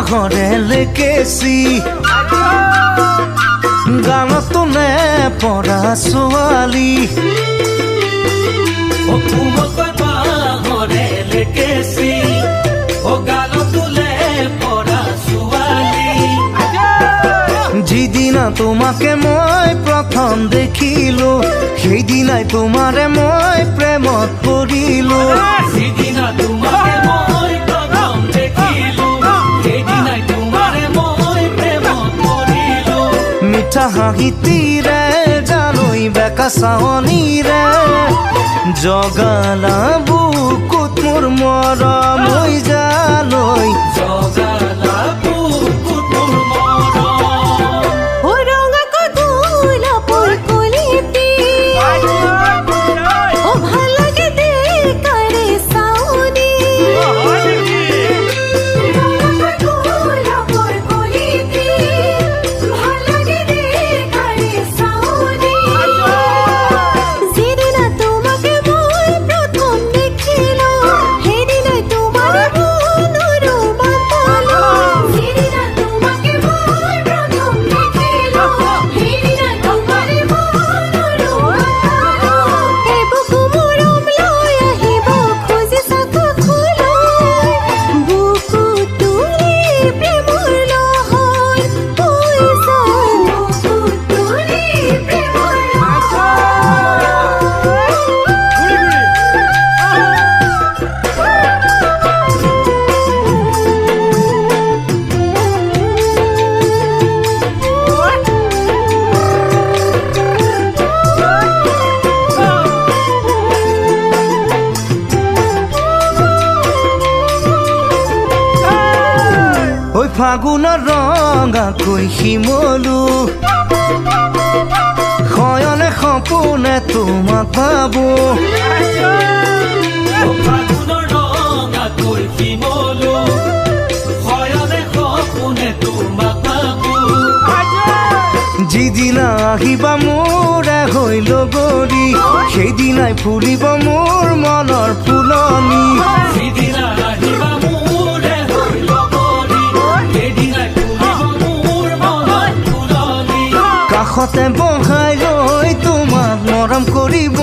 বাঁহৰে লেকেচি গানতো নে পৰা ছোৱালী কোমলকৈ বাঁহৰে লেকেচি গানতো নে পৰা ছোৱালী যিদিনা তোমাকে মই প্ৰথম দেখিলো সেইদিনাই তোমাৰে মই প্ৰেমত পৰিলো যিদিনা তোমাকে মই প্ৰথম দেখিলো সেইদিনাই তোমাৰে মই প্ৰেমত পৰিলো মিঠা হাঁহিতিৰে জানৈ বেকা চাৱনীৰে জগালা বুকুত মোৰ মৰম হৈ জানৈ জগালা বুকুত মোৰ মৰম ফাগুনৰ ৰঙাকৈ শিমলু শয়নে সপোনে তোমাক পাবো ফাগুনৰ ৰঙাকৈ শিমলু শয়নে সপোনে তোমাক পাবো যিদিনা আহিবা মোৰে হৈ লগৰী সেইদিনাই ফুলিব মোৰ মনৰ ফুলনি যিদিনা আহিবা মোৰে হৈ লগৰী সেইদিনাই ফুলিব মোৰ মনৰ ফুলনি কাষতে বহাই লৈ তোমাক মৰম কৰিব